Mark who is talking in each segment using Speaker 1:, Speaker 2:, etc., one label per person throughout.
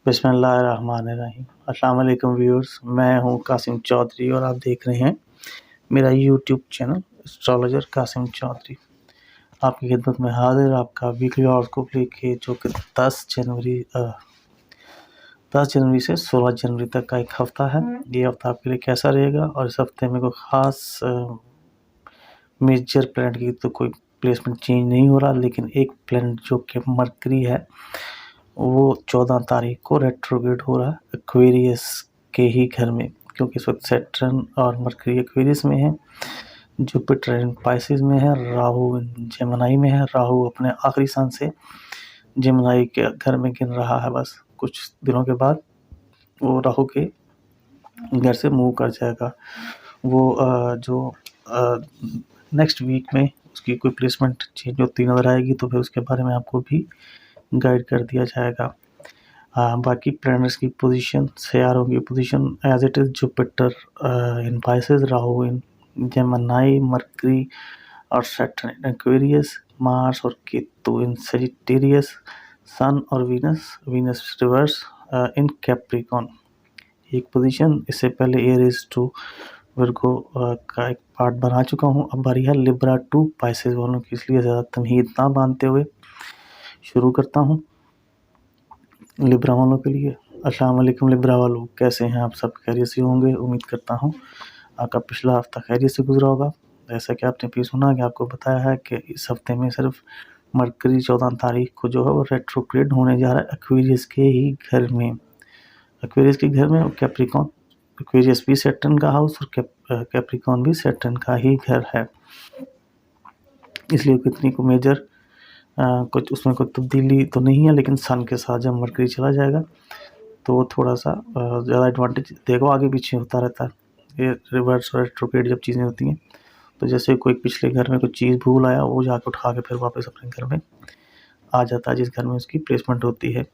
Speaker 1: बिस्मिल्लाहिर्रहमानिर्रहीम। अस्सलाम वालेकुम व्यूअर्स, मैं हूं कासिम चौधरी और आप देख रहे हैं मेरा YouTube channel astrologer Kasim Chaudhary. आपकी खिदमत में हाजिर आपका वीकली हॉरोस्कोप लेके, जो कि 10 जनवरी से 16 जनवरी तक का एक हफ़्ता है। ये हफ़्ता आपके लिए कैसा रहेगा और इस हफ़्ते में कोई ख़ास मेजर प्लैनेट की तो कोई प्लेसमेंट चेंज नहीं हो रहा, लेकिन एक प्लैनेट जो कि मरकरी है वो 14 तारीख को रेट्रोग्रेड हो रहा है एक्वेरियस के ही घर में, क्योंकि इस वक्त सैटर्न और मरकरी एक्वेरियस में है, जुपिटर इन पाइसिस में है, राहु जेमिनी में है। राहु अपने आखिरी सन से जेमिनी के घर में गिन रहा है, बस कुछ दिनों के बाद वो राहु के घर से मूव कर जाएगा। वो जो नेक्स्ट वीक में उसकी कोई प्लेसमेंट चेंज होती नज़र आएगी तो फिर उसके बारे में आपको भी गाइड कर दिया जाएगा। बाकी प्लैनेट्स की पोजीशन, सैयारों की position as it is Jupiter in Pisces, Rahu in Gemini, Mercury और सैटर्न इन एक्वेरियस, मार्स और केतु इन सजिटेरियस, सन और वीनस रिवर्स इन कैप्रिकॉन। एक पोजीशन इससे पहले एरीज टू वर्गो का एक पार्ट बना चुका हूँ। अब बारी है लिब्रा टू पाइसेस वालों की, इसलिए ज़्यादा तमहीद ना बांधते हुए शुरू करता हूँ लिब्रा वालों के लिए। अस्सलाम वालेकुम लिब्रा वालों, कैसे हैं आप सब? खैरियत से होंगे, उम्मीद करता हूँ आपका पिछला हफ्ता खैरियत से गुजरा होगा। जैसा कि आपने भी सुना कि आपको बताया है कि इस हफ्ते में सिर्फ मरकरी 14 तारीख को जो है वो रेट्रोग्रेड होने जा रहा है एक्वेरियस के ही घर में। एक्वेरियस के घर में कैप्रिकॉन, एक्वेरियस भी सैटर्न का हाउस और कैप्रिकॉन भी सैटर्न का ही घर है, इसलिए कितनी को मेजर कुछ उसमें कोई तब्दीली तो नहीं है। लेकिन सन के साथ जब मरकरी चला जाएगा तो वो थोड़ा सा ज़्यादा एडवांटेज देगा, आगे पीछे होता रहता है। ये रिवर्स और रेट्रोग्रेड जब चीज़ें होती हैं तो जैसे कोई पिछले घर में कोई चीज़ भूल आया, वो जाकर उठा के फिर वापस अपने घर में आ जाता है जिस घर में उसकी प्लेसमेंट होती है।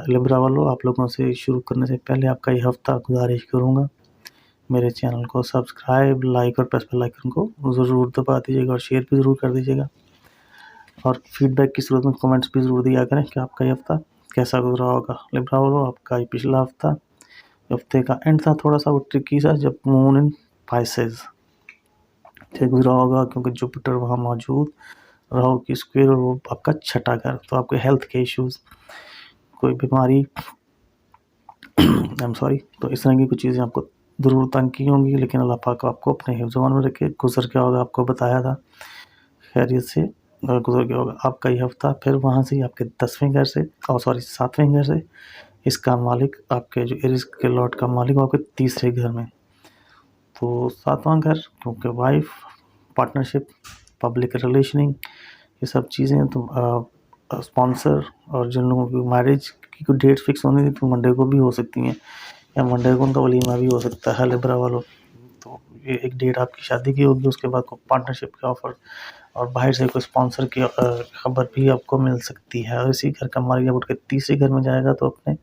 Speaker 1: लिब्रा वालों, आप लोगों से शुरू करने से पहले आपका ये हफ्ता गुजारिश करूँगा, मेरे चैनल को सब्सक्राइब, लाइक और प्रेस बेल आइकन को ज़रूर दबा दीजिएगा और शेयर भी ज़रूर कर दीजिएगा। और फीडबैक की सूरत में कमेंट्स भी ज़रूर दिया करें कि आपका ये हफ्ता कैसा गुजरा होगा। लिब्रा वालों, आपका ये पिछला हफ्ते का एंड था थोड़ा सा वो ट्रिकी सा, जब मून इन पाइसेस से गुजरा होगा, क्योंकि जुपिटर वहाँ मौजूद, राहु की स्क्वायर और वो आपका छठा घर। तो आपके हेल्थ के इश्यूज़, कोई बीमारी आई एम सॉरी, तो इस तरह की कुछ चीज़ें आपको ज़रूर तंग की होंगी, लेकिन अल्लाह पाक आपको अपने हिफ्ज़-ओ-अमान में रखे। गुजर गया होगा, आपको बताया था, खैरियत से गुजर गया होगा आपका ये हफ्ता। फिर वहाँ से आपके 10वें घर से, और सॉरी 7वें घर से, इसका मालिक आपके जो एरीज के लॉर्ड का मालिक हो आपके तीसरे घर में। तो 7वां घर, क्योंकि वाइफ, पार्टनरशिप, पब्लिक रिलेशनिंग, ये सब चीज़ें तो स्पॉन्सर, और जिन लोगों की मैरिज की कोई डेट फिक्स होनी थी तो मंडे को भी हो सकती हैं, या मंडे को उनका वलीमा भी हो सकता है लिब्रा वालों। तो ये एक डेट आपकी शादी की होगी, उसके बाद को पार्टनरशिप के ऑफ़र और बाहर से कोई स्पॉन्सर की खबर भी आपको मिल सकती है। और इसी घर का मालिक जब उठ के तीसरे घर में जाएगा तो अपने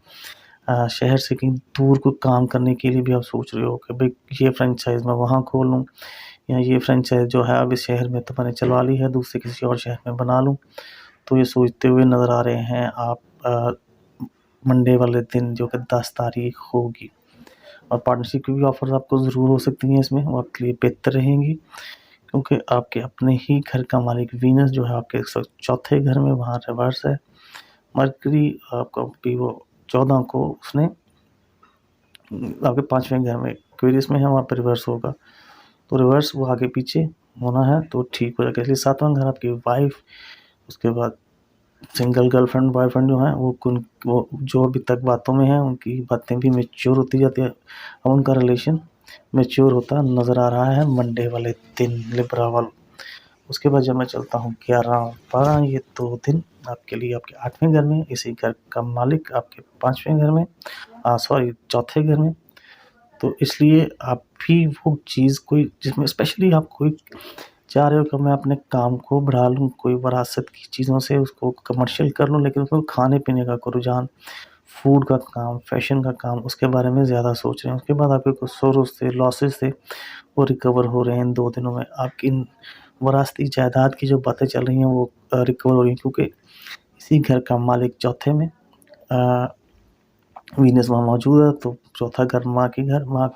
Speaker 1: शहर से कहीं दूर कोई काम करने के लिए भी आप सोच रहे हो कि भाई ये फ्रेंचाइज़ मैं वहाँ खोल लूँ, या ये फ्रेंचाइज़ जो है अब इस शहर में तो मैंने चलवा ली है, दूसरे किसी और शहर में बना लूँ। तो ये सोचते हुए नज़र आ रहे हैं आप मंडे वाले दिन, जो कि 10 तारीख होगी। और पार्टनरशिप की भी ऑफ़र्स आपको ज़रूर हो सकती हैं इसमें, वो आपके लिए बेहतर रहेंगी, क्योंकि आपके अपने ही घर का मालिक वीनस जो है आपके चौथे घर में वहाँ रिवर्स है। मरकरी आपका भी वो 14 को उसने आपके 5वें घर में एक्वेरियस में है, वहाँ पर रिवर्स होगा। तो रिवर्स वो आगे पीछे होना है तो ठीक हो जाएगा। इसलिए 7वां घर आपकी वाइफ, उसके बाद सिंगल गर्लफ्रेंड बॉयफ्रेंड जो हैं वो जो अभी तक बातों में हैं, उनकी बातें भी मैच्योर होती जाती है। अब उनका रिलेशन मैच्योर होता नज़र आ रहा है मंडे वाले दिन लिब्रा वालों। उसके बाद जब मैं चलता हूँ 11 12, ये 2 दिन आपके लिए आपके 8वें घर में, इसी घर का मालिक आपके 5वें घर में, सॉरी चौथे घर में। तो इसलिए आप भी वो चीज़ कोई जिसमें स्पेशली आप कोई चाह रहे हो कि मैं अपने काम को बढ़ा लूँ, कोई विरासत की चीज़ों से उसको कमर्शियल कर लूँ, लेकिन उसमें खाने-पीने का कोई रुझान, फूड का काम, फैशन का काम, उसके बारे में ज़्यादा सोच रहे हैं। उसके बाद आपके कुछ सोर्स थे, लॉसेस थे, वो रिकवर हो रहे हैं इन 2 दिनों में। आपकी इन विरासती जायदाद की जो बातें चल रही हैं वो रिकवर हो रही हैं, क्योंकि इसी घर का मालिक चौथे में वीनस वहाँ मौजूद है, तो चौथा घर माँ के घर, माँ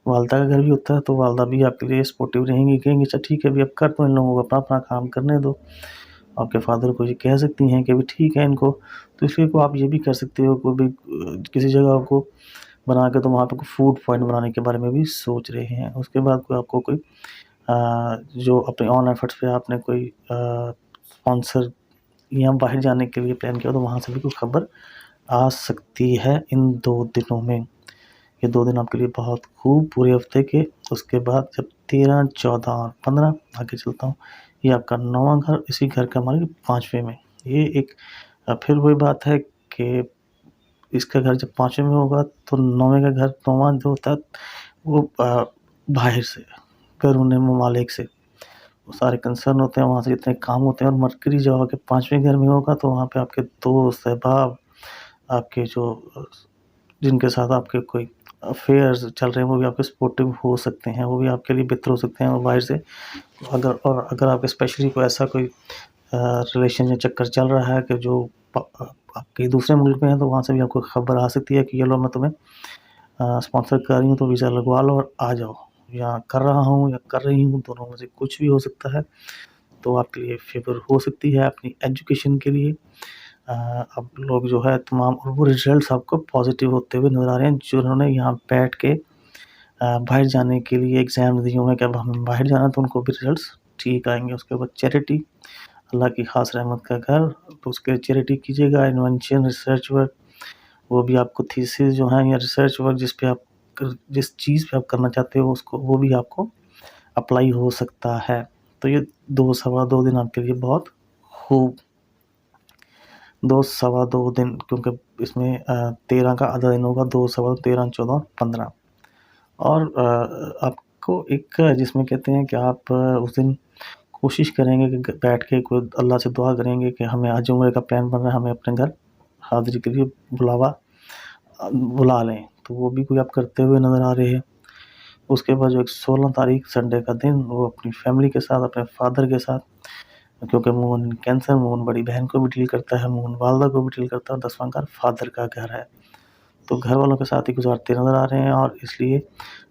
Speaker 1: वालदा का घर भी होता है, तो वालदा भी आपके लिए सपोर्टिव रहेंगी, कहेंगी अच्छा ठीक है अभी अब कर दो इन लोगों को, अपना अपना काम करने दो। आपके फादर को ये कह सकती हैं कि अभी ठीक है इनको, तो इसलिए को आप ये भी कर सकते हो, कोई भी किसी जगह को बना के तो वहाँ पे कोई फूड पॉइंट बनाने के बारे में भी सोच रहे हैं। उसके बाद कोई आपको कोई जो अपने ऑन एफर्ट्स पे आपने कोई स्पॉन्सर या बाहर जाने के लिए प्लान किया तो वहाँ से भी कोई खबर आ सकती है इन 2 दिनों में। ये 2 दिन आपके लिए बहुत खूब पूरे हफ्ते के। उसके बाद जब 13, 14 और 15 आगे चलता हूँ, ये आपका 9वां घर, इसी घर का मालिक 5वें में। ये एक फिर वही बात है कि इसका घर जब 5वें में होगा तो 9वें का घर, 9वां जो होता है वो बाहर से, बैरून ममालिक से वो सारे कंसर्न होते हैं, वहाँ से जितने काम होते हैं। और मरकरी जब आपके 5वें घर में होगा तो वहाँ पे आपके दोस्त, अहबाब, आपके जो जिनके साथ आपके कोई अफेयर्स चल रहे हैं वो भी आपके सपोर्टिव हो सकते हैं, वो भी आपके लिए बेहतर हो सकते हैं। और बाहर से अगर आपके स्पेशली कोई ऐसा कोई रिलेशन या चक्कर चल रहा है कि जो आपके दूसरे मुल्क में है, तो वहाँ से भी आपको खबर आ सकती है कि ये लो मैं तुम्हें स्पॉन्सर कर रही हूँ, तो वीज़ा लगवा लो और आ जाओ, या कर रहा हूँ या कर रही हूँ, दोनों में से कुछ भी हो सकता है। तो आपके लिए फेवर हो सकती है अपनी एजुकेशन के लिए। अब लोग जो है तमाम, और वो रिजल्ट्स आपको पॉजिटिव होते हुए नज़र आ रहे हैं जिन्होंने यहाँ बैठ के बाहर जाने के लिए एग्ज़ाम दिए हुए हैं कि अब हमें बाहर जाना, तो उनको भी रिजल्ट्स ठीक आएंगे। उसके बाद चैरिटी, अल्लाह की ख़ास रहमत का घर, तो उसके चैरिटी कीजिएगा। इन्वेंशन, रिसर्च वर्क, वो भी आपको थीसिस जो हैं या रिसर्च वर्क जिस चीज़ पे आप करना चाहते हो उसको, वो भी आपको अप्लाई हो सकता है। तो ये 2 सवा 2 दिन आपके लिए बहुत खूब, 2 सवा 2 दिन, क्योंकि इसमें 13 का आधा दिन होगा, 2 सवा 13, 14 और 15। और आपको एक जिसमें कहते हैं कि आप उस दिन कोशिश करेंगे कि बैठ के कोई अल्लाह से दुआ करेंगे कि हमें आज उम्रे का प्लान बन रहा है, हमें अपने घर हाज़िरी के लिए बुला लें, तो वो भी कोई आप करते हुए नज़र आ रहे हैं। उसके बाद जो एक 16 तारीख संडे का दिन, वो अपनी फैमिली के साथ, अपने फादर के साथ, क्योंकि मून कैंसर, मून बड़ी बहन को भी डील करता है, मून वालदा को भी डील करता है, और 10वां घर फादर का घर है, तो घर वालों के साथ ही गुजारते नज़र आ रहे हैं। और इसलिए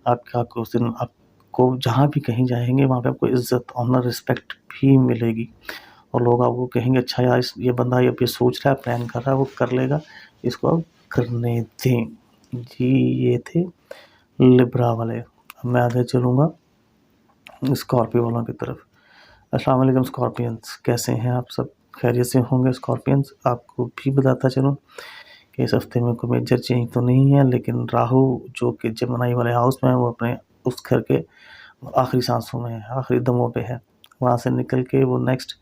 Speaker 1: आपको उस दिन, आपको जहाँ भी कहीं जाएँगे वहाँ पे आपको इज़्ज़त, ऑनर, रिस्पेक्ट भी मिलेगी, और लोग आपको कहेंगे अच्छा यार ये बंदा ये सोच रहा है, प्लान कर रहा है, वो कर लेगा, इसको अब करने दें। जी, ये थे लिब्रा वाले। अब मैं आगे चलूँगा स्कॉर्पियो वालों की तरफ। अस्सलाम वालेकुम स्कॉर्पियंस, कैसे हैं आप सब? खैरियत से होंगे स्कॉर्पियंस। आपको भी बताता चलूँ कि इस हफ्ते में कोई मेजर चेंज तो नहीं है, लेकिन राहु जो कि जेमिनी वाले हाउस में है, वो अपने उस घर के आखिरी सांसों में है, आखिरी दमों पे है। वहाँ से निकल के वो नेक्स्ट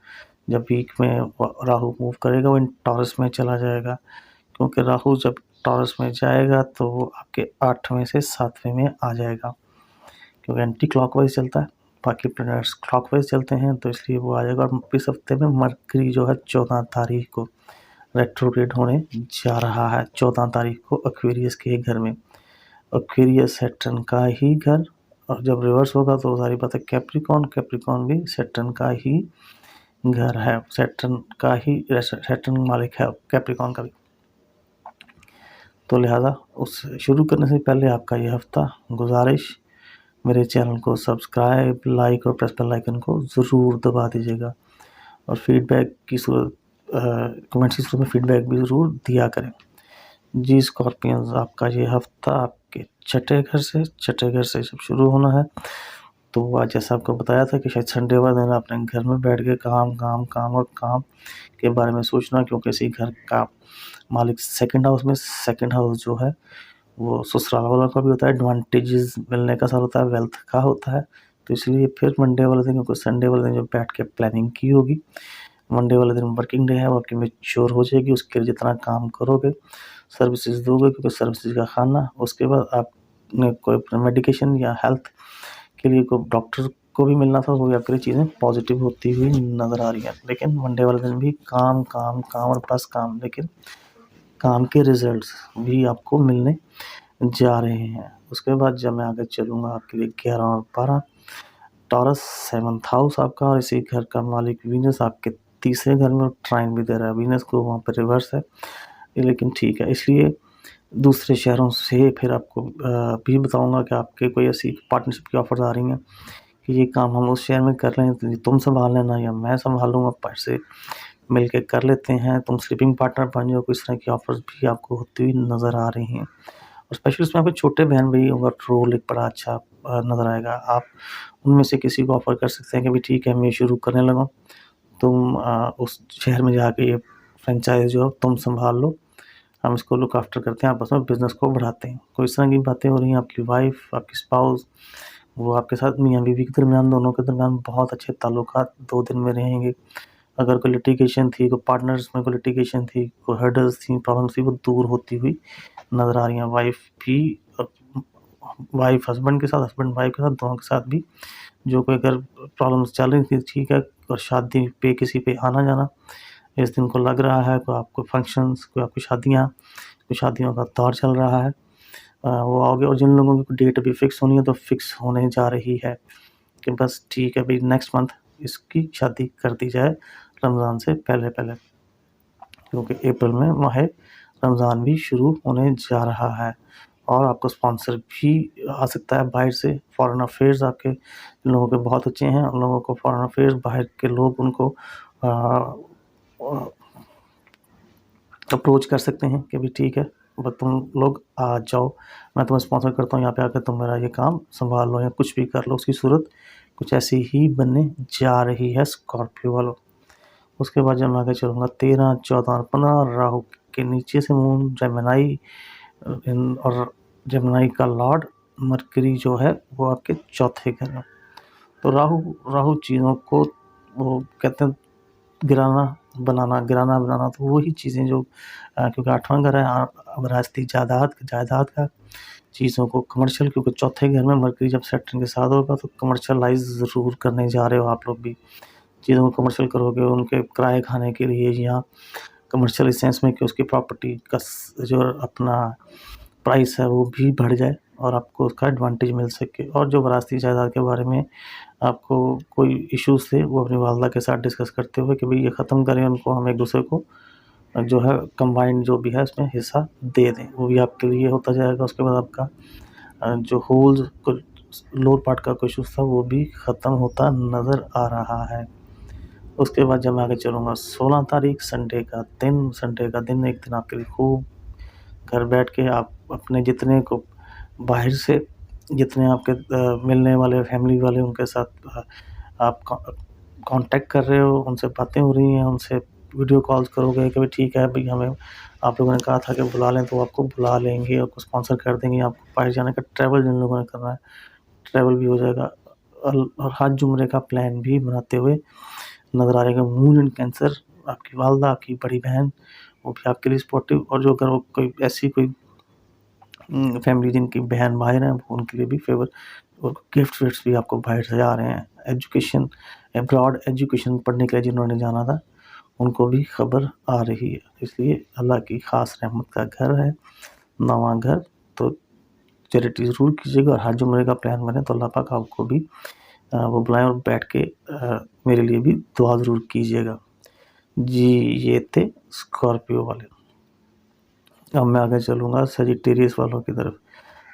Speaker 1: जब वीक में राहु मूव करेगा, वो इन टॉरस में चला जाएगा, क्योंकि राहु जब टॉरस में जाएगा तो वो आपके 8वें से 7वें में आ जाएगा, क्योंकि एंटी क्लॉकवाइज चलता है, बाकी प्लैनेट्स क्लॉकवाइज चलते हैं, तो इसलिए वो आ जाएगा। और इस हफ्ते में मरकरी जो है 14 तारीख को रेट्रोग्रेड होने जा रहा है, 14 तारीख को एक्वेरियस के घर में। एक्वेरियस सैटर्न का ही घर, और जब रिवर्स होगा तो सारी बात है कैप्रिकॉन, कैप्रिकॉन भी सैटर्न का ही घर है, सैटर्न मालिक है कैप्रिकॉन का भी। तो लिहाजा उस शुरू करने से पहले आपका ये हफ्ता, गुजारिश, मेरे चैनल को सब्सक्राइब, लाइक और प्रेस बेल आइकन को ज़रूर दबा दीजिएगा, और फीडबैक की सूरत कमेंट्स की सूरत में फीडबैक भी ज़रूर दिया करें। जी स्कॉर्पियंस, आपका ये हफ्ता आपके छठे घर से जब शुरू होना है, तो आज जैसा आपको बताया था कि शायद संडे वाले दिन अपने घर में बैठ के काम काम काम और काम के बारे में सोचना, क्योंकि इसी घर का मालिक सेकंड हाउस जो है वो ससुराल वालों का भी होता है, एडवांटेजेस मिलने का सारा होता है, वेल्थ का होता है। तो इसलिए फिर मंडे वाले दिन, क्योंकि संडे वाले दिन जो बैठ के प्लानिंग की होगी, मंडे वाले दिन वर्किंग डे है, वो आपकी मैच्योर हो जाएगी। उसके लिए जितना काम करोगे, सर्विसेज दोगे, क्योंकि सर्विसेज का खाना, उसके बाद आपने कोई मेडिकेशन या हेल्थ के लिए कोई डॉक्टर को भी मिलना था, वो भी आपके लिए चीज़ें पॉजिटिव होती हुई नज़र आ रही हैं। लेकिन मंडे वाले दिन भी काम काम काम और बस काम, लेकिन काम के रिजल्ट्स भी आपको मिलने जा रहे हैं। उसके बाद जब मैं आगे चलूँगा आपके लिए 11 और 12, टॉरस 7th हाउस आपका, और इसी घर का मालिक वीनस आपके तीसरे घर में ट्राइन भी दे रहा है। वीनस को वहाँ पर रिवर्स है, लेकिन ठीक है, इसलिए दूसरे शहरों से फिर आपको भी बताऊँगा कि आपके कोई ऐसी पार्टनरशिप की ऑफ़र्स आ रही हैं कि ये काम हम उस शहर में कर लें, तो तुम सँभाल लेना या मैं सँभाल लूँगा, पैसे मिल के कर लेते हैं, तुम स्लीपिंग पार्टनर बन जाओ। इस तरह की ऑफ़र्स भी आपको होती हुई नज़र आ रही हैं। और स्पेशली उसमें आपके छोटे बहन-भाइयों का रोल एक बड़ा अच्छा नज़र आएगा। आप उनमें से किसी को ऑफ़र कर सकते हैं कि भई ठीक है, मैं शुरू करने लगा हूँ, तुम उस शहर में जाके ये फ्रेंचाइज़ जो है तुम सँभाल लो, हम इसको लुक आफ्टर करते हैं, आपस में बिज़नेस को बढ़ाते हैं। कोई इस तरह की बातें हो रही हैं, आपकी वाइफ़, आपकी स्पाउस, वो आपके साथ मियाँ-बीवी के दरमियान, दोनों के दरमियान बहुत अच्छे ताल्लुकात 2 दिन में रहेंगे। अगर कोई लिटिगेशन थी, कोई पार्टनर्स में कोई लिटिगेशन थी, कोई हर्डल्स थी, प्रॉब्लम्स थी, वो दूर होती हुई नज़र आ रही हैं। वाइफ़ हस्बैंड के साथ, हस्बैंड वाइफ़ के साथ, दोनों के साथ भी जो कोई अगर प्रॉब्लम्स चल रही थी, ठीक है। और शादी पे किसी पे आना-जाना इस दिन को लग रहा है, कोई आपको फंक्शंस, कोई आपकी शादियाँ, कोई शादियों का दौर चल रहा है, वो आओगे। और जिन लोगों की डेट अभी फ़िक्स होनी है, तो फ़िक्स होने जा रही है कि बस ठीक है भई, नेक्स्ट मंथ इसकी शादी कर दी जाए रमज़ान से पहले-पहले, क्योंकि अप्रैल में माह रमज़ान भी शुरू होने जा रहा है। और आपको स्पॉन्सर भी आ सकता है बाहर से। फॉरेन अफेयर्स आपके जिन लोगों के बहुत अच्छे हैं, उन लोगों को फॉरेन अफेयर्स बाहर के लोग उनको अ अप्रोच कर सकते हैं कि भई ठीक है, बस तुम लोग आ जाओ, मैं तुम्हें स्पॉन्सर करता हूँ, यहाँ पे आकर तुम मेरा ये काम सँभाल लो या कुछ भी कर लो। उसकी सूरत कुछ ऐसी ही बनने जा रही है स्कॉर्पियो वालों। उसके बाद जब मैं आगे चलूँगा 13, 14 और 15 राहु के नीचे से मून जेमिनी और जेमिनी का लॉर्ड मरकरी जो है वो आपके चौथे घर में। तो राहु राहु चीज़ों को वो कहते हैं गिराना बनाना, तो वही चीज़ें जो क्योंकि 8वां घर है विरासती जायदाद का, चीज़ों को कमर्शियल, क्योंकि चौथे घर में मरकरी जब सैटर्न के साथ होगा तो कमर्शियलाइज़ ज़रूर करने जा रहे हो आप लोग भी। चीज़ों को कमर्शियल करोगे, उनके किराए खाने के लिए, या कमर्शियल इस सेंस में कि उसकी प्रॉपर्टी का जो अपना प्राइस है वो भी बढ़ जाए और आपको उसका एडवांटेज मिल सके। और जो विरासती जायदाद के बारे में आपको कोई इश्यूज़ थे, वो अपनी वालदा के साथ डिस्कस करते हुए कि भई ये ख़त्म करें, उनको हम एक-दूसरे को जो है कंबाइंड जो भी है उसमें हिस्सा दे दें, वो भी आपके लिए होता जाएगा। उसके बाद आपका जो होल्स कुछ लोअर पार्ट का कोई इश्यूज़ था, वो भी ख़त्म होता नज़र आ रहा है। उसके बाद जब मैं आगे चलूँगा 16 तारीख संडे का दिन एक दिन आपके लिए खूब घर बैठ के आप अपने जितने को बाहर से जितने आपके मिलने वाले फैमिली वाले उनके साथ आप कांटेक्ट कर रहे हो, उनसे बातें हो रही हैं, उनसे वीडियो कॉल्स करोगे कि भाई ठीक है भई, हमें आप लोगों ने कहा था कि बुला लें, तो आपको बुला लेंगे, आपको स्पॉन्सर कर देंगे। आपको बाहर जाने का ट्रैवल जिन लोगों ने करना है, ट्रैवल भी हो जाएगा। और हज उम्रे का प्लान भी बनाते हुए नज़र आ रहेगा। मून इन कैंसर, आपकी वालदा, आपकी बड़ी बहन, वो भी आपके लिए सपोर्टिव। और जो अगर वो कोई ऐसी कोई फैमिली जिनकी बहन बाहर हैं, उनके लिए भी फेवर और गिफ्ट्स भी आपको बाहर से आ रहे हैं। एजुकेशन, अब्रॉड एजुकेशन पढ़ने के लिए जिन्होंने जाना था, उनको भी खबर आ रही है। इसलिए अल्लाह की ख़ास रहमत का घर है, 9वां घर। तो चैरिटी ज़रूर कीजिएगा और हज उम्रे का प्लान बने तो अल्लाह पाक आपको भी वो बुलाएँ और बैठ के मेरे लिए भी दुआ ज़रूर कीजिएगा। जी, ये थे स्कॉर्पियो वाले। अब मैं आगे चलूँगा सजिटेरियस वालों की तरफ।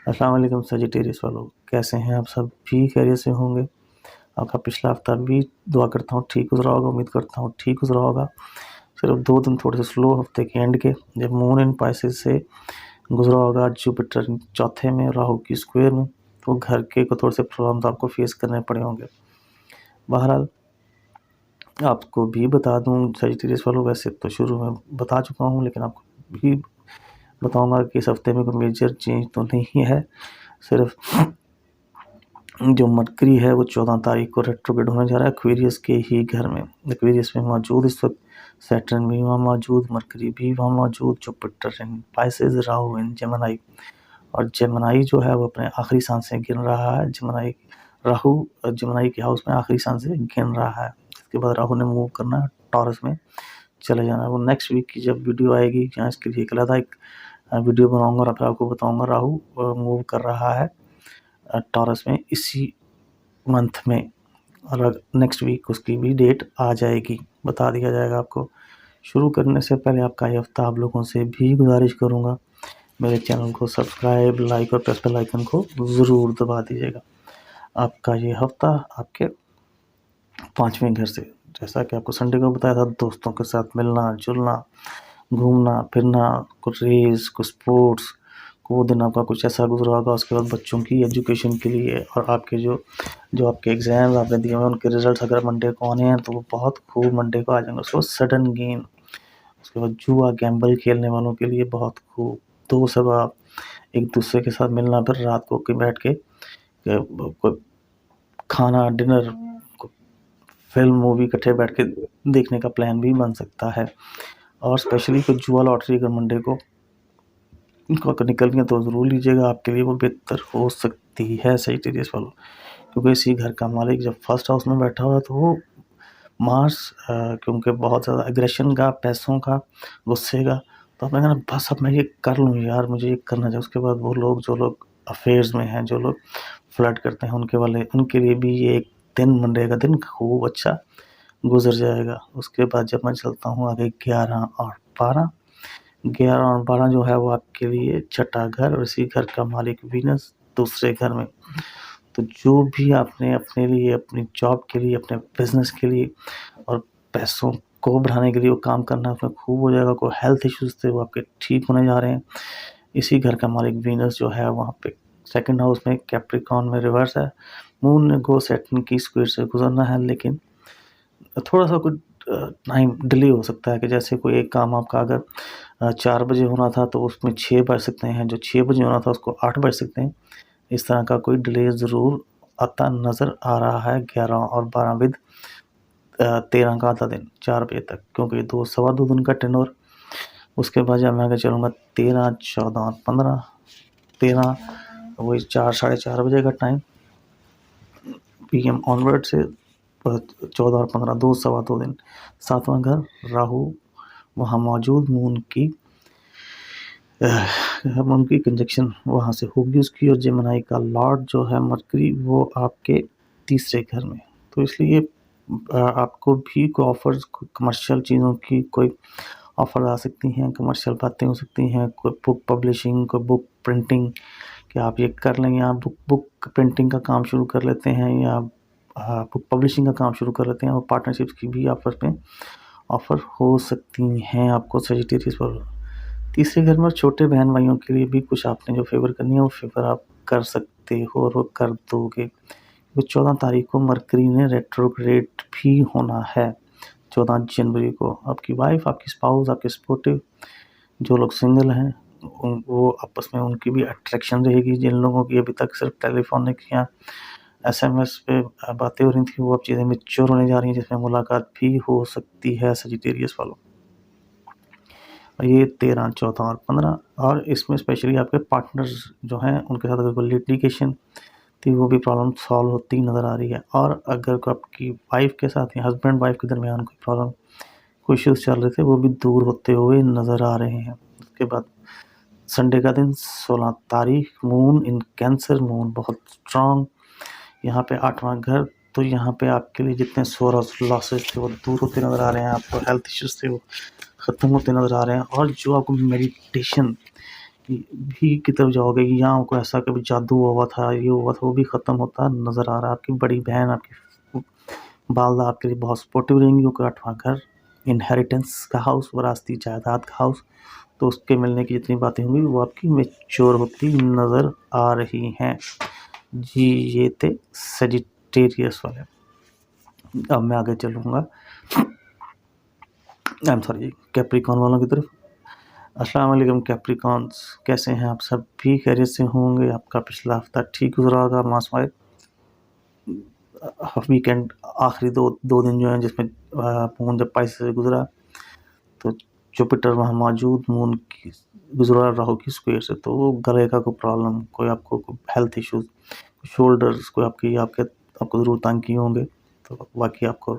Speaker 1: अस्सलाम वालेकुम सजिटेरियस वालों, कैसे हैं आप? सब भी खैरियत से होंगे। आपका पिछला हफ्ता भी दुआ करता हूँ ठीक गुज़रा होगा, उम्मीद करता हूँ ठीक गुज़रा होगा। सिर्फ 2 दिन थोड़े से स्लो, हफ्ते के एंड के, जब मून इन पाइसेस से गुज़रा होगा, जुपिटर चौथे में, राहु की स्क्वायर में, तो घर के को थोड़े से प्रॉब्लम तो आपको फेस करने पड़े होंगे। बहरहाल आपको भी बता दूँ सजिटेरियस वालों, वैसे तो शुरू में बता चुका हूँ, लेकिन आपको भी बताऊँगा कि इस हफ्ते में कोई मेजर चेंज तो नहीं है। सिर्फ जो मरकरी है वो 14 तारीख को रेट्रोग्रेड होने जा रहा है एक्वेरियस के ही घर में। एक्वेरियस में मौजूद इस वक्त सैटर्न भी वहाँ मौजूद, मरकरी भी वहाँ मौजूद, Jupiter in Pisces, Rahu in Gemini. और जेमिनी जो है वो अपने आखिरी सांसें गिन रहा है। राहु जेमिनी के हाउस में आखिरी सांसें गिन रहा है। इसके बाद राहु ने मूव करना है, टॉरस में चले जाना है। वो नेक्स्ट वीक की जब वीडियो आएगी, जहाँ इसके लिए एक अलग वीडियो बनाऊँगा और फिर आपको बताऊँगा। राहु मूव कर रहा है टॉरस में इसी मंथ में, और नेक्स्ट वीक उसकी भी डेट आ जाएगी, बता दिया जाएगा आपको शुरू करने से पहले आपका ये हफ्ता आप लोगों से भी गुजारिश करूँगा, मेरे चैनल को सब्सक्राइब, लाइक और प्रेस बेल आइकन को ज़रूर दबा दीजिएगा। आपका ये हफ्ता आपके 5वें घर से, जैसा कि आपको संडे को बताया था, दोस्तों के साथ मिलना-जुलना, घूमना-फिरना, कुछ रेस, कुछ स्पोर्ट्स, वो दिन आपका कुछ ऐसा गुज़रा होगा। उसके बाद बच्चों की एजुकेशन के लिए और आपके जो आपके एग्ज़ाम्स आपने दिए हैं उनके रिज़ल्ट्स अगर मंडे को आने हैं तो वो बहुत खूब मंडे को आ जाएँगे। उसके बाद सडन गेन, उसके बाद जुआ, गैम्बल खेलने वालों के लिए बहुत खूब। दोस्त सब आप एक-दूसरे के साथ मिलना, फिर रात को के बैठ के कोई खाना, डिनर, फ़िल्म, मूवी इकट्ठे बैठ के देखने का प्लान भी बन सकता है। और स्पेशली कोई जुआ लॉटरी अगर मंडे को निकल गया तो ज़रूर लीजिएगा, आपके लिए वो बेहतर हो सकती है सजिटेरियस वालों। क्योंकि इसी घर का मालिक जब फर्स्ट हाउस में बैठा हुआ है तो वो मार्स क्योंकि बहुत ज़्यादा एग्रेशन का, पैसों का, गुस्से का, तो आपने कहा बस अब मैं ये कर लूँ यार, मुझे ये करना चाहिए। उसके बाद वो लोग जो लोग अफेयर्स में हैं, जो लोग फ्लर्ट करते हैं, उनके लिए भी ये एक दिन, मंडे का दिन खूब अच्छा गुजर जाएगा। उसके बाद जब मैं चलता हूँ आगे 11 और 12, 11 और 12 जो है वो आपके लिए छठा घर, और इसी घर का मालिक वीनस दूसरे घर में। तो जो भी आपने अपने लिए, अपनी जॉब के लिए, अपने बिजनेस के लिए और पैसों को बढ़ाने के लिए वो काम करना आपका खूब हो जाएगा। कोई हेल्थ इश्यूज थे वो आपके ठीक होने जा रहे हैं। इसी घर का मालिक वीनस जो है वहाँ पे सेकंड हाउस में कैप्रिकॉर्न में रिवर्स है। मून ने गो सैटर्न की स्क्वायर से गुजरना है, लेकिन थोड़ा सा कुछ टाइम डिले हो सकता है कि जैसे कोई एक काम आपका अगर 4 बजे होना था तो उसमें 6 बज सकते हैं, जो 6 बजे होना था उसको 8 बज सकते हैं। इस तरह का कोई डिले ज़रूर आता नज़र आ रहा है 11 और 12 विद 13 का आधा दिन 4 बजे तक, क्योंकि 2 सवा 2 दिन का टेनोर। उसके बाद जब मैं आगे चलूँगा 13, 14 और 15, 13 वही 4 साढ़े 4 बजे का टाइम PM ऑनवर्ड से 14 और 15 2 सवा 2 दिन। 7वां घर राहु वहाँ मौजूद, मून की कंजक्शन वहाँ से होगी उसकी, और जेमिनी का लॉर्ड जो है मरकरी वो आपके तीसरे घर में। तो इसलिए आपको भी कोई ऑफर्स, कमर्शियल चीज़ों की कोई ऑफ़र आ सकती हैं, कमर्शियल बातें हो सकती हैं, कोई बुक पब्लिशिंग, कोई बुक प्रिंटिंग कि आप ये कर लें, या बुक प्रिंटिंग का काम शुरू कर लेते हैं, या बुक पब्लिशिंग का काम शुरू कर लेते हैं, और पार्टनरशिप्स की भी आपस में ऑफ़र हो सकती हैं आपको सजिटेरियस पर। तीसरे घर में छोटे बहन भाइयों के लिए भी कुछ आपने जो फेवर करनी है वो फेवर आप कर सकते हो और वो कर दोगे। वो 14 तारीख को मरकरी ने रेट्रोग्रेड भी होना है, 14 जनवरी को। आपकी वाइफ, आपकी स्पाउस, आपके सपोर्टिव, जो लोग सिंगल हैं वो आपस में उनकी भी अट्रैक्शन रहेगी। जिन लोगों की अभी तक सिर्फ टेलीफोनिक या SMS पे बातें हो रही थी, वो अब चीज़ें मैच्योर होने जा रही हैं, जिसमें मुलाकात भी हो सकती है सजिटेरियस वालों। ये 13, 14 और 15, और इसमें स्पेशली आपके पार्टनर्स जो हैं उनके साथ अगर कोई लिटिगेशन थी वो भी प्रॉब्लम सॉल्व होती नज़र आ रही है। और अगर कोई आपकी वाइफ के साथ या हस्बैंड वाइफ के दरमियान कोई प्रॉब्लम, कोई इश्यूज़ चल रहे थे, वो भी दूर होते हुए नज़र आ रहे हैं। उसके बाद संडे का दिन 16 तारीख, मून इन कैंसर, मून बहुत स्ट्रॉन्ग यहाँ पे 8वां घर। तो यहाँ पे आपके लिए जितने सोर्स लॉसेस थे वो दूर होते नज़र आ रहे हैं, आपको हेल्थ इश्यूज़ थे वो ख़त्म होते नज़र आ रहे हैं, और जो आपको मेडिटेशन भी की तरफ जाओगे कि यहाँ को ऐसा कभी जादू हुआ था, ये हुआ था, वो भी ख़त्म होता नज़र आ रहा है। आपकी बड़ी बहन, आपकी वालदा आपके लिए बहुत सपोर्टिव रहेंगी, क्योंकि 8वां घर इनहेरिटेंस का हाउस, विरासती जायदाद का हाउस, तो उसके मिलने की जितनी बातें होंगी वो आपकी मैच्योर होती नज़र आ रही हैं। जी ये थे सेजिटेरियस वाले। अब मैं आगे चलूँगा कैप्रिकॉर्न वालों की तरफ। अस्सलाम वालेकुम कैप्रिकॉर्न्स, कैसे हैं आप? सब भी खैरियत से होंगे। आपका पिछला हफ्ता ठीक गुजरा होगा। मासवाए वीकेंड आखिरी दो दिन जो हैं जिसमें मून जब पाइसेस से गुजरा तो जुपिटर वहाँ मौजूद, मून की गुजरा राहु की स्क्वायर से, तो वो गले का कोई प्रॉब्लम, कोई आपको हेल्थ इश्यूज, शोल्डर्स कोई आपको ज़रूर तंग किए होंगे, तो बाकी आपको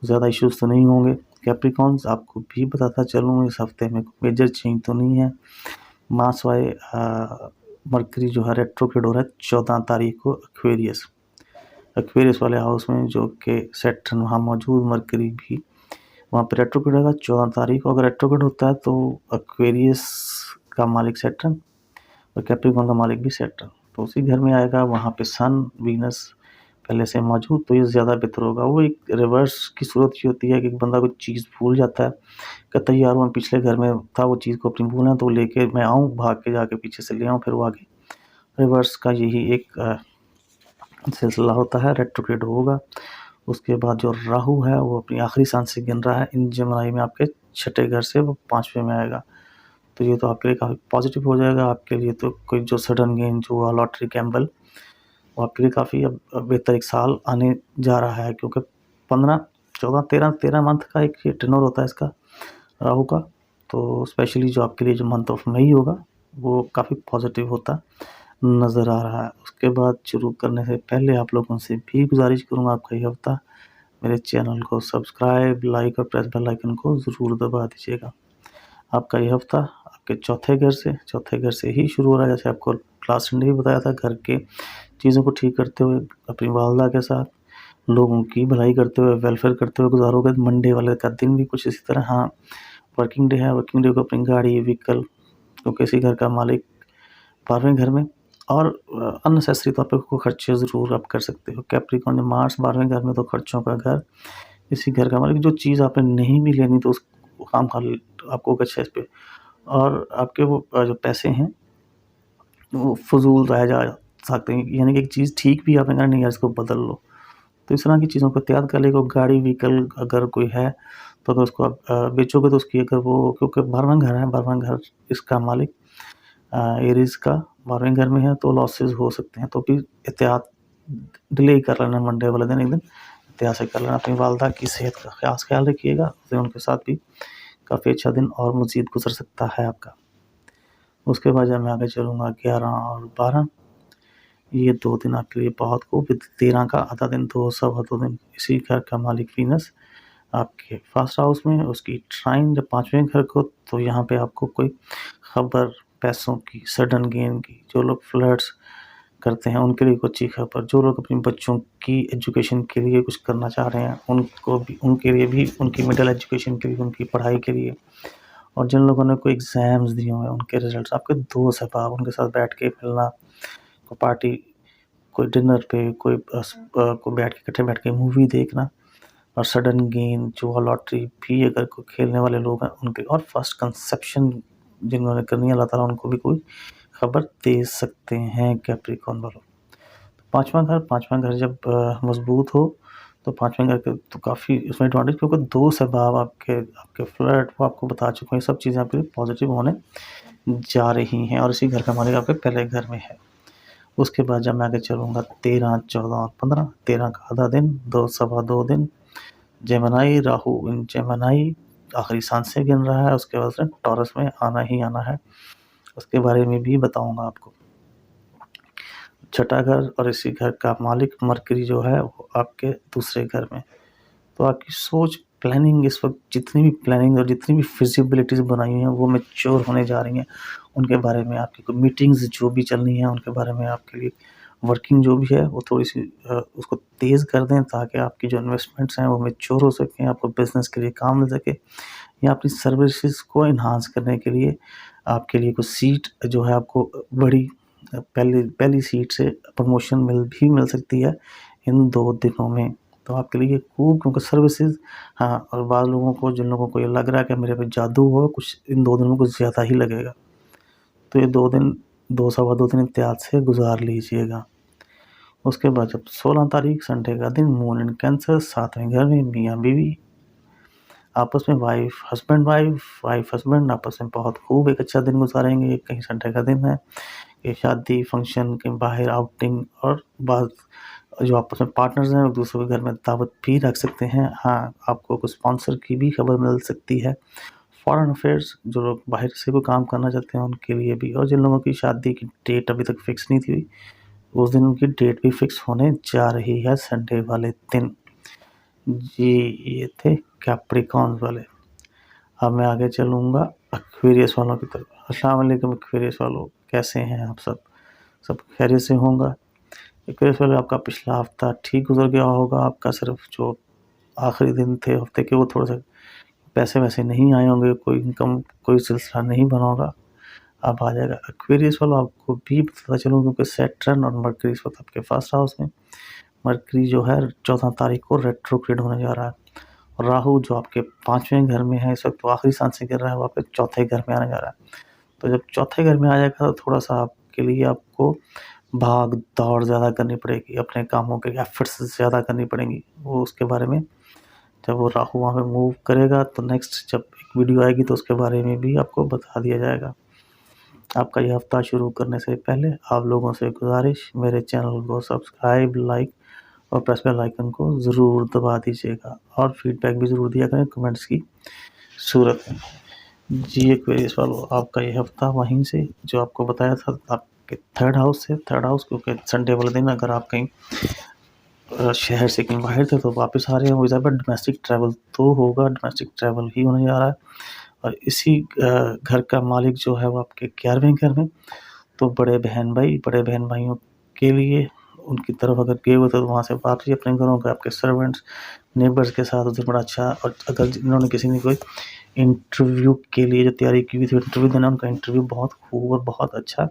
Speaker 1: ज़्यादा इश्यूज तो नहीं होंगे। कैप्रिकॉर्न्स, आपको भी बताता चलूँ इस हफ्ते में मेजर चेंज तो नहीं है। मास वाई मरकरी जो है रेट्रोग्रेड हो रहा है 14 तारीख को एक्वेरियस वाले हाउस में, जो कि सैटर्न वहाँ मौजूद, मरकरी भी वहाँ पे रेट्रोग्रेड होगा 14 तारीख को। अगर रेट्रोग्रेड होता है तो एक्वेरियस का मालिक सैटर्न और कैप्रिकॉर्न का मालिक भी सैटर्न, तो उसी घर में आएगा। वहाँ पे सन वीनस पहले से मौजूद, तो ये ज़्यादा बेहतर होगा। वो एक रिवर्स की सूरत ये होती है कि बंदा कोई चीज़ भूल जाता है, कहता है यार मैं पिछले घर में था, वो चीज़ को अपनी भूलना, तो लेके मैं आऊँ, भाग के जाके पीछे से ले आऊँ, फिर वो आगे। रिवर्स का यही एक सिलसिला होता है। रेट्रोग्रेड होगा। उसके बाद जो राहु है वो अपनी आखिरी सांस से गिन रहा है इन जमनाई में, आपके छठे घर से वो 5वें में आएगा। तो ये तो आपके लिए काफ़ी पॉजिटिव हो जाएगा। आपके लिए तो कोई जो सडन गेन जो लॉटरी गैम्बल, वो आपके लिए काफ़ी अब बेहतर एक साल आने जा रहा है, क्योंकि 15 14 13 मंथ का एक ये टेन्योर होता है इसका राहु का। तो स्पेशली जो आपके लिए जो मंथ ऑफ मई होगा वो काफ़ी पॉजिटिव होता नज़र आ रहा है। उसके बाद शुरू करने से पहले आप लोगों से भी गुजारिश करूँगा, आपका ये हफ्ता मेरे चैनल को सब्सक्राइब, लाइक और प्रेस बेल आइकन को ज़रूर दबा दीजिएगा। आपका ये हफ्ता आपके चौथे घर से ही शुरू हो रहा है। जैसे आपको लास्ट संडे भी बताया था, घर के चीज़ों को ठीक करते हुए अपनी वालदा के साथ लोगों की भलाई करते हुए, वेलफेयर करते हुए गुजारोगे। मंडे वाले का दिन भी कुछ इसी तरह, हाँ वर्किंग डे है, वर्किंग डे को अपनी गाड़ी, व्हीकल, तो किसी घर का मालिक 12वें घर में, और अननेसेसरी तौर पे कोई खर्चे ज़रूर आप कर सकते हो। कैप्रिकॉर्न मार्स 12वें घर में, तो खर्चों का घर। इसी घर का मालिक, जो चीज़ आपने नहीं भी लेनी तो उस काम का आपको अच्छा इस पे, और आपके वो जो पैसे हैं वो फजूल रह जा सकते हैं, यानी कि एक चीज़ ठीक भी आपने कहा नहीं यार इसको बदल लो, तो इस तरह की चीज़ों को त्याग कर लेगा। गाड़ी व्हीकल अगर कोई है तो अगर उसको आप बेचोगे तो उसकी अगर वो, क्योंकि 12वां घर है, 12वां घर इसका मालिक एरीज का 12वें घर में है, तो लॉसेस हो सकते हैं। तो भी एहतियात डिले कर लेना, मंडे वाले दिन एक दिन एहतियात से कर लेना। अपनी वालदा की सेहत का खास ख्याल रखिएगा, उनके साथ भी काफ़ी अच्छा दिन और मज़ीद गुजर सकता है आपका। उसके बाद जब मैं आगे चलूँगा 11 और 12, ये 2 दिन आपके लिए बहुत खूब। 13 का आधा दिन, 2 सवा 2 दिन, इसी घर का मालिक वीनस आपके फर्स्ट हाउस में, उसकी ट्राइन जब 5वें घर को, तो यहाँ पे आपको कोई खबर पैसों की, सडन गेन की, जो लोग फ्लर्ट्स करते हैं उनके लिए कुछ अच्छी खबर, जो लोग अपने बच्चों की एजुकेशन के लिए कुछ करना चाह रहे हैं उनको भी, उनके लिए भी, उनकी मिडिल एजुकेशन के लिए, उनकी पढ़ाई के लिए, और जिन लोगों ने कोई एग्ज़ाम्स दिए हुए हैं उनके रिजल्ट्स, आपके दोस्त अहबाब उनके साथ बैठ के मिलना, कोई पार्टी, कोई डिनर पे, कोई बैठ के इकट्ठे बैठ के मूवी देखना, और सडन गेन जुआ लॉटरी भी अगर कोई खेलने वाले लोग हैं उनके, और फर्स्ट कंसेप्शन जिन्होंने करनी है अल्लाह ताला उनको भी कोई खबर दे सकते हैं कैप्रिकॉर्न वालों। पाँचवां घर जब मजबूत हो तो 5वें घर के तो काफ़ी उसमें एडवांटेज, क्योंकि 2 स्वभाव आपके आपके फ्लर्ट वो आपको बता चुके हैं, सब चीज़ें आपके लिए पॉजिटिव होने जा रही हैं, और इसी घर का मालिक आपके पहले घर में है। उसके बाद जब मैं आगे चलूँगा 13, 14 और 15, 13 का आधा दिन, 2 सवा 2 दिन, जेमिनी राहु इन जेमिनी आखिरी सांसें गिन रहा है। उसके बाद से टॉरस में आना ही आना है, उसके बारे में भी बताऊँगा आपको। छठा घर और इसी घर का मालिक मरकरी जो है वो आपके दूसरे घर में, तो आपकी सोच, प्लानिंग इस वक्त जितनी भी प्लानिंग और जितनी भी फिजिबिलिटीज़ बनाई हुई हैं वो मैच्योर होने जा रही हैं। उनके बारे में आपकी कोई मीटिंग्स जो भी चलनी है उनके बारे में आपके लिए वर्किंग जो भी है वो थोड़ी-सी उसको तेज़ कर दें, ताकि आपकी जो इन्वेस्टमेंट्स हैं वो मैच्योर हो सकें, आपको बिज़नेस के लिए काम मिल सके, या अपनी सर्विसेज़ को एनहांस करने के लिए आपके लिए कुछ सीट जो है आपको बड़ी पहली सीट से प्रमोशन मिल सकती है इन 2 दिनों में। तो आपके लिए खूब, क्योंकि सर्विसेज़, हाँ, और बाद लोगों को, जिन लोगों को ये लग रहा है कि मेरे पे जादू हो कुछ, इन 2 दिनों में कुछ ज़्यादा ही लगेगा। तो ये 2 दिन, 2 सवा 2 दिन एहतियात से गुज़ार लीजिएगा। उसके बाद जब 16 तारीख संडे का दिन, मून इन कैंसर 7वें घर में, मियाँ-बीवी आपस में, वाइफ हस्बैंड आपस में बहुत खूब एक अच्छा दिन गुज़ारेंगे। कहीं संडे का दिन है, ये शादी, फंक्शन, कहीं बाहर आउटिंग, और बाद जो आपस में पार्टनर्स हैं, एक-दूसरे के घर में दावत भी रख सकते हैं। हाँ, आपको कुछ स्पॉन्सर की भी खबर मिल सकती है। फॉरेन अफेयर्स, जो लोग बाहर से कोई काम करना चाहते हैं उनके लिए भी, और जिन लोगों की शादी की डेट अभी तक फिक्स नहीं थी हुई, उस दिन उनकी डेट भी फिक्स होने जा रही है संडे वाले दिन। जी, ये थे कैप्रिकॉर्न वाले। अब मैं आगे चलूँगा एक्वेरियस वालों की तरफ। अस्सलाम वालेकुम एक्वेरियस वालों, कैसे हैं आप सब? सब खैरियत से होंगे? एक्वेरियस वाले, आपका पिछला हफ्ता ठीक गुजर गया होगा। आपका सिर्फ जो आखिरी दिन थे हफ्ते के वो थोड़ा सा पैसे वैसे नहीं आए होंगे, कोई इनकम कोई सिलसिला नहीं बना होगा, अब आ जाएगा। एक्वेरियस वालों आपको भी पता चलूँ क्योंकि सैटर्न और मरकरी इस वक्त आपके फर्स्ट हाउस में, मरकरी जो है 14 तारीख को रेट्रोग्रेड होने जा रहा है, और राहु जो आपके 5वें घर में है इस वक्त, तो आखिरी सांस से गिर रहा है, वो आपके चौथे घर में आने जा रहा है। तो जब चौथे घर में आ जाएगा तो थोड़ा सा आपके लिए आपको भाग दौड़ ज़्यादा करनी पड़ेगी, अपने कामों के एफर्ट्स ज़्यादा करनी पड़ेंगी। वो उसके बारे में जब वो राहु वहाँ पे मूव करेगा तो नेक्स्ट जब एक वीडियो आएगी तो उसके बारे में भी आपको बता दिया जाएगा। आपका ये हफ्ता शुरू करने से पहले आप लोगों से गुजारिश, मेरे चैनल को सब्सक्राइब, लाइक और प्रेस बेल आइकन को ज़रूर दबा दीजिएगा, और फीडबैक भी ज़रूर दिया करें कमेंट्स की सूरत में। जी एक्वेरियस वालों, आपका ये हफ्ता वहीं से जो आपको बताया था आपके थर्ड हाउस से, थर्ड हाउस क्योंकि संडे वाले दिन अगर आप कहीं शहर से कहीं बाहर थे तो वापस आ रहे हैं, वो पर डोमेस्टिक ट्रैवल तो होगा, डोमेस्टिक ट्रैवल ही होने जा रहा है। और इसी घर का मालिक जो है वो आपके 11वें घर में, तो बड़े बहन भाइयों के लिए उनकी तरफ अगर गए हुए थे तो वहाँ से वापसी अपने घरों के, आपके सर्वेंट्स नेबर्स के साथ उधर बड़ा अच्छा। और अगर जिन्होंने किसी ने कोई इंटरव्यू के लिए जो तैयारी की हुई थी, इंटरव्यू देना, उनका इंटरव्यू बहुत खूब और बहुत अच्छा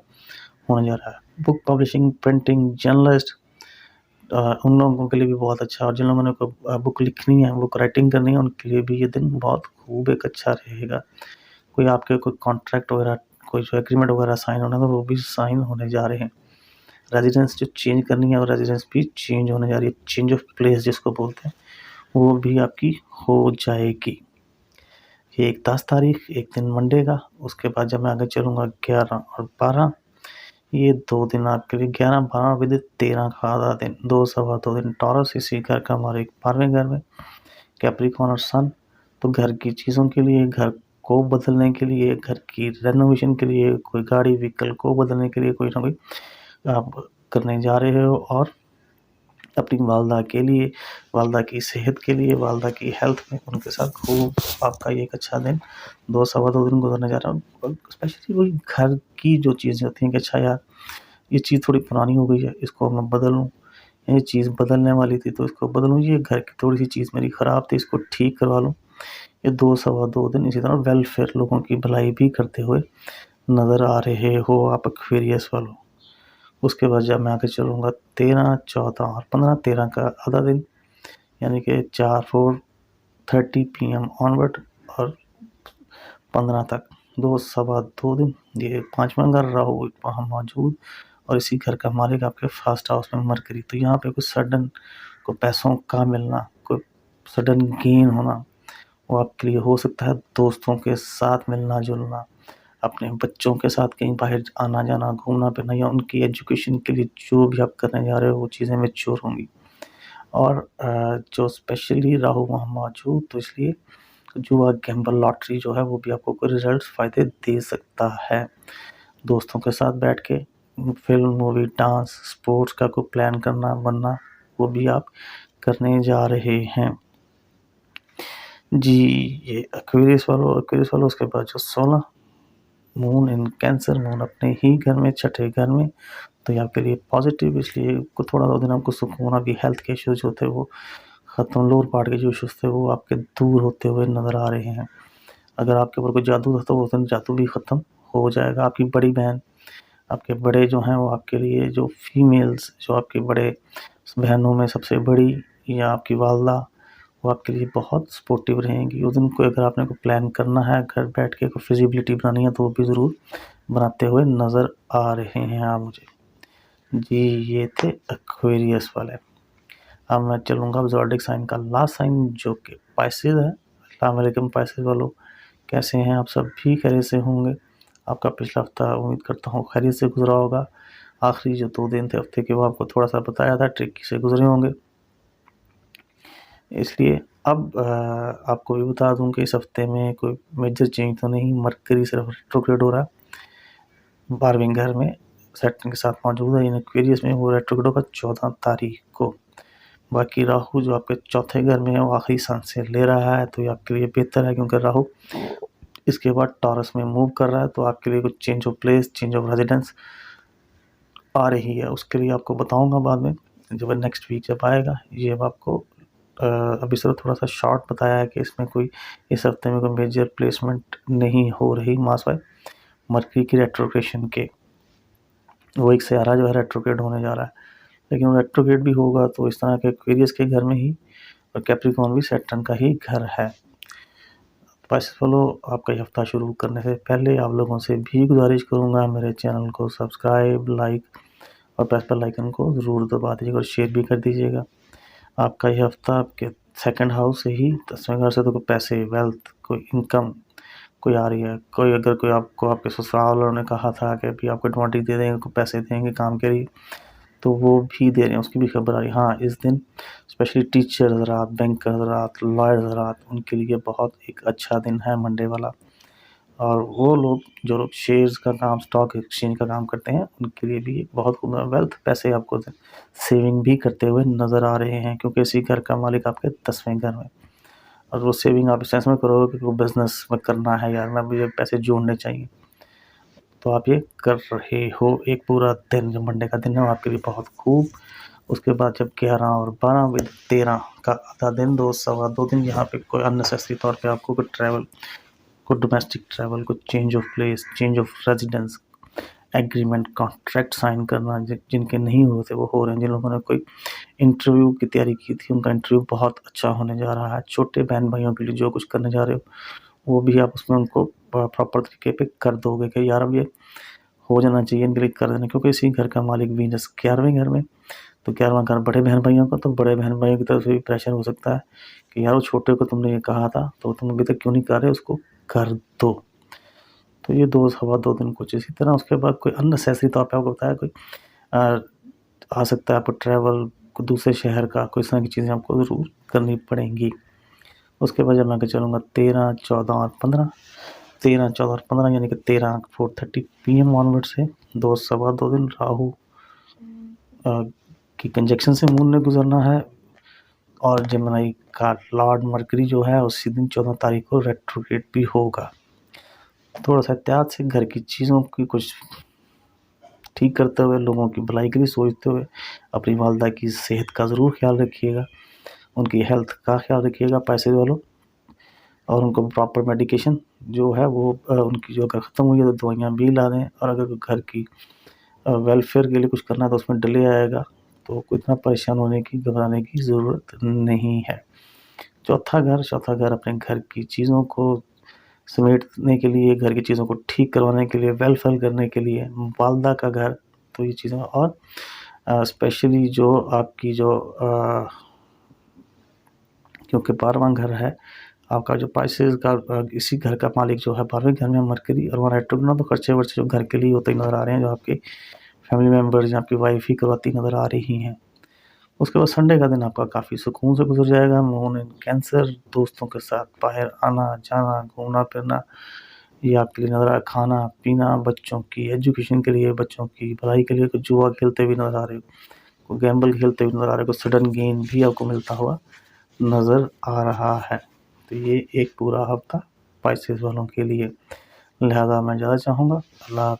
Speaker 1: होने जा रहा है। बुक पब्लिशिंग, प्रिंटिंग, जर्नलिस्ट, उन लोगों के लिए भी बहुत अच्छा, और जिन लोगों ने बुक लिखनी है, बुक राइटिंग करनी है, उनके लिए भी ये दिन बहुत खूब एक अच्छा रहेगा। कोई आपके कोई कॉन्ट्रैक्ट वगैरह, कोई जो एग्रीमेंट वगैरह साइन होना था वो भी साइन होने जा रहे हैं। रेजिडेंस जो चेंज करनी है, और रेजिडेंस भी चेंज होने जा रही है, चेंज ऑफ प्लेस जिसको बोलते हैं, वो भी आपकी हो जाएगी। ये एक 10 तारीख, एक दिन मंडे का। उसके बाद जब मैं आगे चलूँगा 11 और 12, ये 2 दिन आपके लिए 11, 12 विद 13 का आधा दिन, 2 सवा 2 दिन टॉरस, इसी घर का हमारे 12वें घर में कैप्रिकॉर्न और सन। तो घर की चीज़ों के लिए, घर को बदलने के लिए, घर की रेनोवेशन के लिए, कोई गाड़ी व्हीकल को बदलने के लिए कोई ना कोई आप करने जा रहे हो, और अपनी वालदा के लिए, वालदा की सेहत के लिए, वालदा की हेल्थ में उनके साथ खूब आपका ये एक अच्छा दिन 2 सवा 2 दिन गुजरने जा रहा है। और स्पेशली वही घर की जो चीज़ें होती हैं कि अच्छा यार ये चीज़ थोड़ी पुरानी हो गई है, इसको मैं बदल लूँ, ये चीज़ बदलने वाली थी तो इसको बदलूँ, ये घर की थोड़ी सी चीज़ मेरी ख़राब थी इसको ठीक करवा लूँ। ये 2 सवा 2 दिन इसी तरह वेलफेयर, लोगों की भलाई भी करते हुए नज़र आ रहे हो आप एक्वेरियस वालों। उसके बाद जब मैं आगे चलूँगा 13, 14 और 15, 13 का आधा दिन यानी कि 4:30 PM ऑनवर्ड, और 15 तक 2 सवा 2 दिन, ये 5वां घर राहु वहाँ मौजूद, और इसी घर का मालिक आपके फर्स्ट हाउस में मरकरी। तो यहाँ पे कुछ सडन को पैसों का मिलना, कोई सडन गेन होना, वो आपके लिए हो सकता है। दोस्तों के साथ मिलना जुलना, अपने बच्चों के साथ कहीं बाहर आना जाना, घूमना फिरना, या उनकी एजुकेशन के लिए जो भी आप करने जा रहे हो वो चीज़ें मैच्योर होंगी। और जो स्पेशली राहु वहाँ मौजूद, तो इसलिए जुआ, गैम्बल, लॉटरी जो है वो भी आपको कोई रिजल्ट्स फ़ायदे दे सकता है। दोस्तों के साथ बैठ के फिल्म, मूवी, डांस, स्पोर्ट्स का कोई प्लान करना बनना, वो भी आप करने जा रहे हैं। जी ये एक्वेरियस वालों उसके बाद जो 16 मून इन कैंसर, मून अपने ही घर में, छठे घर में, तो ये आपके लिए पॉजिटिव, इसलिए थोड़ा सा दिन आपको सुकून, आपकी हेल्थ के इश्यूज होते हैं वो ख़त्म, लोअर पार्ट के जो इश्यूज थे वो आपके दूर होते हुए नज़र आ रहे हैं। अगर आपके ऊपर कोई जादू था तो वो दिन जादू भी ख़त्म हो जाएगा। आपकी बड़ी बहन, आपके बड़े जो हैं वो आपके लिए, जो फीमेल्स जो आपके बड़े बहनों में सबसे बड़ी, या आपकी वालदा, वो आपके लिए बहुत सपोर्टिव रहेंगी। उस दिन कोई अगर आपने कोई प्लान करना है, घर बैठ के कोई फिजिबिलिटी बनानी है, तो वो भी ज़रूर बनाते हुए नज़र आ रहे हैं आप मुझे। जी ये थे एक्वेरियस वाले। अब मैं चलूँगा ज़ोडिएक साइन का लास्ट साइन जो कि पाइसेस है। अस्सलाम वालेकुम पाइसेस वालों, कैसे हैं आप? सब भी खैरियत से होंगे। आपका पिछला हफ्ता उम्मीद करता हूँ खैरियत से गुजरा होगा। आखिरी जो 2 दिन थे हफ्ते के, वो आपको थोड़ा सा बताया था, ट्रिकी से गुजरे होंगे। इसलिए अब आपको भी बता दूं कि इस हफ्ते में कोई मेजर चेंज तो नहीं, मरकरी सिर्फ रेट्रोग्रेड हो रहा है 12वें घर में, सैटर्न के साथ मौजूद है, यानी एक्वेरियस में वो रेट्रोग्रेड होगा 14 तारीख को। बाकी राहु जो आपके चौथे घर में है वो आखिरी सांसें ले रहा है, तो ये आपके लिए बेहतर है, क्योंकि राहु इसके बाद टॉरस में मूव कर रहा है, तो आपके लिए कुछ change of place, change of residence आ रही है। उसके लिए आपको बताऊंगा बाद में, जब नेक्स्ट वीक जब आएगा, ये अब आपको अभी सिर्फ थोड़ा सा शॉर्ट बताया है कि इसमें कोई इस हफ्ते में कोई मेजर प्लेसमेंट नहीं हो रही मास वाइज मरकरी की रेट्रोग्रेशन के। वो एक सयारा जो है रेट्रोग्रेड होने जा रहा है, लेकिन रेट्रोग्रेड भी होगा तो इस तरह के एक्वेरियस के घर में ही, और कैप्रिकॉर्न भी सैटर्न का ही घर है। बस फॉलो आपका ये हफ्ता शुरू करने से पहले आप लोगों से भी गुजारिश करूंगा मेरे चैनल को सब्सक्राइब, लाइक और प्रेस बेल आइकन को ज़रूर दबा दीजिएगा और शेयर भी कर दीजिएगा। आपका ये हफ्ता आपके सेकंड हाउस से ही 10वें घर से तो कोई पैसे, वेल्थ, कोई इनकम कोई आ रही है। कोई अगर कोई आपको आपके ससुराल वालों ने कहा था कि अभी आपको एडवांटेज दे देंगे, को पैसे देंगे काम के लिए, तो वो भी दे रहे हैं, उसकी भी खबर आ रही है। हाँ, इस दिन स्पेशली टीचर हज़रात, बैंकर हज़रात, लॉयर हज़रात, उनके लिए बहुत एक अच्छा दिन है मंडे वाला। और वो लोग जो लोग शेयर्स का काम, स्टॉक एक्सचेंज का काम करते हैं, उनके लिए भी एक बहुत वेल्थ, पैसे आपको सेविंग भी करते हुए नज़र आ रहे हैं, क्योंकि इसी घर का मालिक आपके 10वें घर में। और वो सेविंग आप इस सेंस में करोगे कि वो बिज़नेस में करना है यार, मैं मुझे पैसे जोड़ने चाहिए, तो आप ये कर रहे हो। एक पूरा दिन जो मंडे का दिन है वो आपके लिए बहुत खूब। उसके बाद जब 11 और 12 बजे 13 का आधा दिन, 2 सवा 2 दिन, यहाँ पे कोई अननेसेसरी तौर पे आपको कोई ट्रैवल, कोई डोमेस्टिक ट्रैवल, कोई change of place, change of residence, agreement, contract sign करना जिनके नहीं होते वो हो रहे हैं। जिन लोगों ने कोई इंटरव्यू की तैयारी की थी, उनका इंटरव्यू बहुत अच्छा होने जा रहा है। छोटे बहन भाइयों के लिए जो कुछ करने जा रहे हो, वो भी आप उसमें उनको प्रॉपर तरीके पे कर दोगे कि यार अब ये हो जाना चाहिए, इनके लिए कर देना, क्योंकि इसी घर का मालिक वीनस 11वें घर में, तो 11वां घर बड़े बहन भाइयों का, तो बड़े बहन भाइयों की तरफ से भी प्रेशर हो सकता है कि यार वो छोटे को तुमने ये कहा था तो तुम अभी तक क्यों नहीं कर रहे, उसको कर दो। तो ये 2 सवा 2 दिन कुछ इसी तरह। उसके बाद कोई अननेसेसरी तौर पे आपको बताया कोई आ सकता है, आपको ट्रैवल दूसरे शहर का, कोई इस तरह की चीज़ें आपको ज़रूर करनी पड़ेंगी। उसके बाद जब मैं आगे चलूँगा 13, 14 और 15, 13, 14 और 15 यानी कि 13 4:30 PM ऑनवर्ड से 2 सवा 2 दिन राहु की कंजक्शन से मून ने गुजरना है, और जेमिनी का लॉर्ड मरकरी जो है उसी दिन 14 तारीख को रेट्रोग्रेड भी होगा। थोड़ा सा एहतियात से घर की चीज़ों की कुछ ठीक करते हुए, लोगों की भलाई के लिए सोचते हुए, अपनी वालदा की सेहत का ज़रूर ख्याल रखिएगा, उनकी हेल्थ का ख्याल रखिएगा पैसे वालों, और उनको प्रॉपर मेडिकेशन जो है वो उनकी जो अगर ख़त्म हुई है तो दवाइयाँ भी ला दें। और अगर घर की वेलफेयर के लिए कुछ करना है तो उसमें डिले आएगा, तो इतना परेशान होने की, घबराने की ज़रूरत नहीं है। चौथा घर अपने घर की चीज़ों को समेटने के लिए, घर की चीज़ों को ठीक करवाने के लिए, वेलफेयर करने के लिए, वालदा का घर, तो ये चीज़ें। और स्पेशली जो आपकी जो क्योंकि 12वां घर है आपका, जो पाइसेस का इसी घर का मालिक जो है 12वें घर में मरकरी, और वहाँ रेट्रोग्रेड, तो खर्चे वर्चे जो घर के लिए होते नज़र आ रहे हैं, जो आपके फैमिली मेम्बर्स या आपकी वाइफ ही करवाती नज़र आ रही हैं। उसके बाद संडे का दिन आपका काफ़ी सुकून से गुजर जाएगा। मून इन कैंसर, दोस्तों के साथ बाहर आना जाना, घूमना फिरना, ये आपके लिए नज़र आ, खाना पीना, बच्चों की एजुकेशन के लिए, बच्चों की भलाई के लिए, कुछ जुआ खेलते हुए नज़र आ रहे हो, कोई गैम्बल खेलते हुए नज़र आ रहे हो, कोई सडन गेन भी आपको मिलता हुआ नज़र आ रहा है। तो ये एक पूरा हफ्ता पाइसेस वालों के लिए, लिहाजा मैं ज़्यादा चाहूँगा। अल्लाह।